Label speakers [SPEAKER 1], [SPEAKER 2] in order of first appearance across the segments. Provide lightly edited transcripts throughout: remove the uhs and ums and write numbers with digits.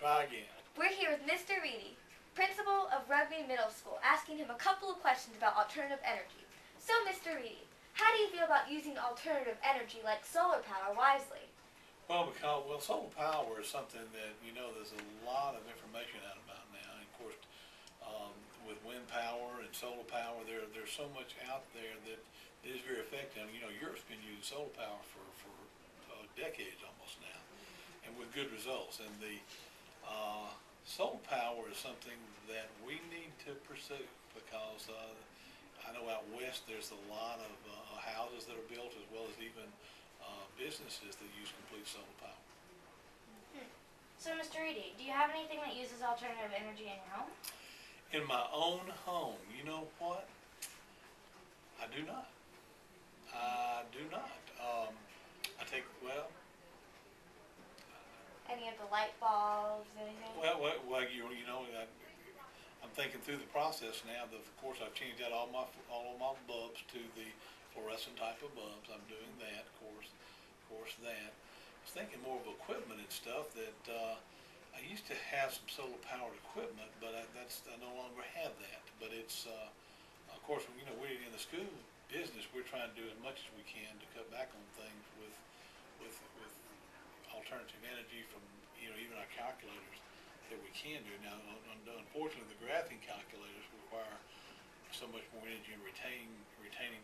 [SPEAKER 1] Try again.
[SPEAKER 2] We're here with Mr. Reedy, principal of Rugby Middle School, asking him a couple of questions about alternative energy. So, Mr. Reedy, how do you feel about using alternative energy like solar power wisely?
[SPEAKER 1] Well, solar power is something that there's a lot of information out about now. And of course, with wind power and solar power, there's so much out there that is very effective. Europe's been using solar power for decades almost now, and with good results. And the solar power is something that we need to pursue because I know out west there's a lot of houses that are built as well as even businesses that use complete solar power.
[SPEAKER 3] So, Mr. Reedy, do you have anything that uses alternative energy in your home?
[SPEAKER 1] In my own home, you know what? I do not. I do not. I take, well,
[SPEAKER 2] Any of the light bulbs, anything?
[SPEAKER 1] I'm thinking through the process now. Of course, I've changed out all of my bulbs to the fluorescent type of bulbs. I'm doing that, of course that. I was thinking more of equipment and stuff that I used to have some solar powered equipment, but I no longer have that. But it's of course, we're in the school business. We're trying to do as much as we can to cut back on things with alternative energy from even our calculators that we can do. Now, unfortunately, the graphing calculators require so much more energy in retaining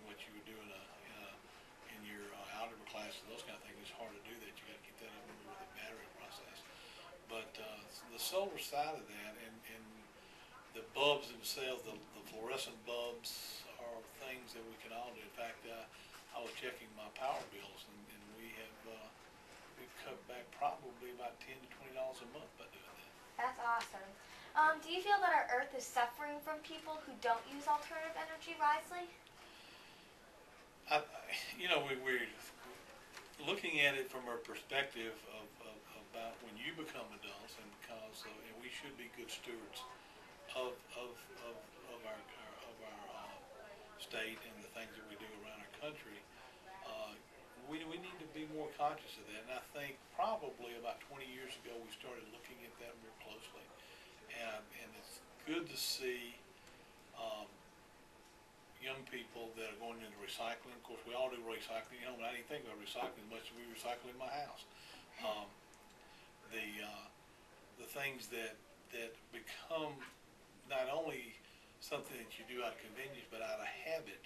[SPEAKER 1] what you would do in your algebra class and those kind of things. It's hard to do that. You got to keep that up with the battery process. But the solar side of that and the bulbs themselves, the fluorescent bulbs are things that we can all do. In fact, I was checking my power bills and we've cut back probably about $10 to $20 a month by doing that.
[SPEAKER 2] That's awesome. Do you feel that our Earth is suffering from people who don't use alternative energy wisely?
[SPEAKER 1] We're looking at it from a perspective of about when you become adults, and because and we should be good stewards of our state and the things that we do around our country. We need to be more conscious of that, and I think probably about 20 years ago we started looking at that more closely, and it's good to see young people that are going into recycling. Of course, we all do recycling. But I didn't think about recycling as much as we recycle in my house. The things that become not only something that you do out of convenience, but out of habit.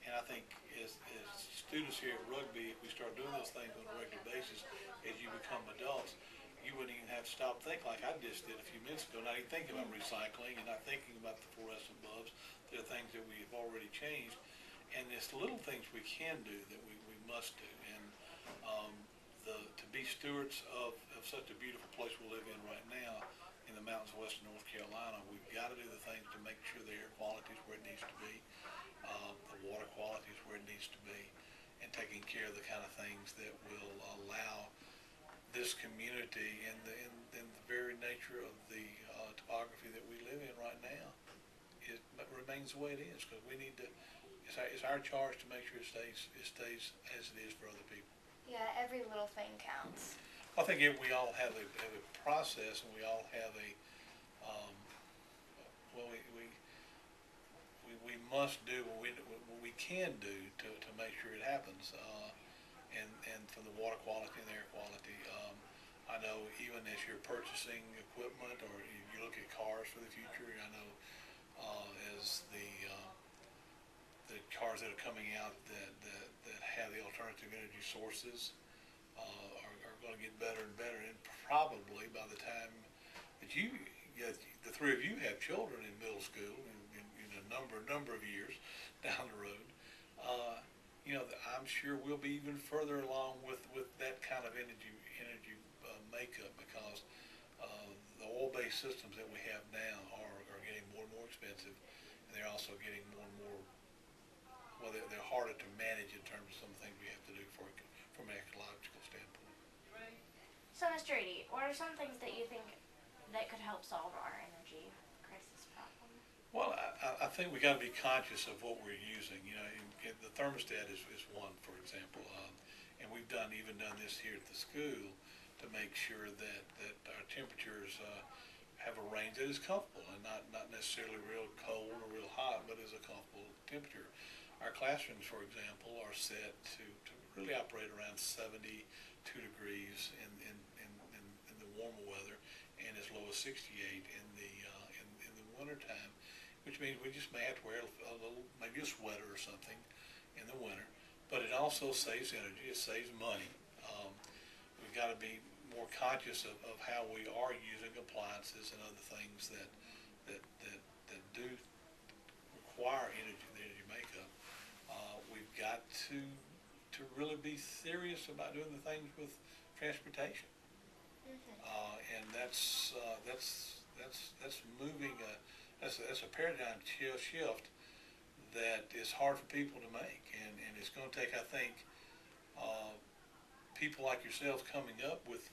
[SPEAKER 1] And I think as students here at Rugby, if we start doing those things on a regular basis, as you become adults, you wouldn't even have to stop thinking like I just did a few minutes ago, not even thinking about recycling and not thinking about the fluorescent bulbs. There are things that we've already changed. And there's little things we can do that we must do. And to be stewards of such a beautiful place we live in right now in the mountains of western North Carolina, we've got to do the things to make sure the air quality is where it needs to be, the water quality is where it needs to be, and taking care of the kind of things that will allow this community and the very nature of the topography that we live in right now remains the way it is, because we need to. It's our charge to make sure it stays as it is for other people.
[SPEAKER 2] Yeah, every little thing counts.
[SPEAKER 1] I think we all have a process, and we all have a we must do what we can do to make sure it happens, and from the water quality and the air quality. I know even as you're purchasing equipment or you look at cars for the future, I know as the cars that are coming out that have the alternative energy sources are going to get better and better, and probably by the time that the three of you have children in middle school in a number of years down the road, I'm sure we'll be even further along with that kind of energy makeup, because the oil-based systems that we have now are getting more and more expensive, and they're also getting more and more. Well, they're harder to manage in terms of some things we have to do from an ecological standpoint.
[SPEAKER 3] So, Mr. Reedy, what are some things that you think that could help solve our energy crisis problem?
[SPEAKER 1] Well, I think we got to be conscious of what we're using. The thermostat is one, for example, and we've even done this here at the school to make sure that our temperatures have a range that is comfortable and not necessarily real cold or real hot, but is a comfortable temperature. Our classrooms, for example, are set to really operate around 72 degrees in the warmer weather, and as low as 68 in the wintertime, which means we just may have to wear a little, maybe a sweater or something in the winter. But it also saves energy, it saves money. We've got to be more conscious of how we are using appliances and other things that do require energy, the energy makeup. We've got to really be serious about doing the things with transportation. And that's moving that's a paradigm shift that is hard for people to make, and it's going to take, I think, people like yourselves coming up with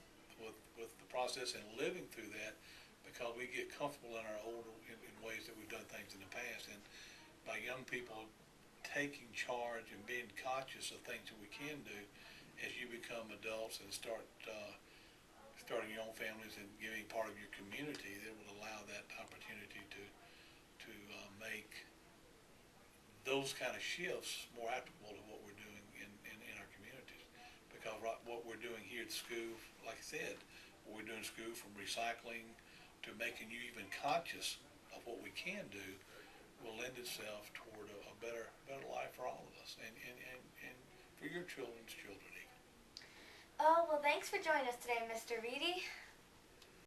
[SPEAKER 1] the process and living through that, because we get comfortable in our in ways that we've done things in the past, and by young people taking charge and being conscious of things that we can do as you become adults and starting your own families and giving part of your community, that will allow that opportunity to make those kind of shifts more applicable to what we're doing in our communities. Because what we're doing here at school, like I said, what we're doing at school, from recycling to making you even conscious of what we can do, will lend itself toward a better life for all of us, and for your children's children even.
[SPEAKER 2] Oh, well, thanks for joining us today, Mr. Reedy.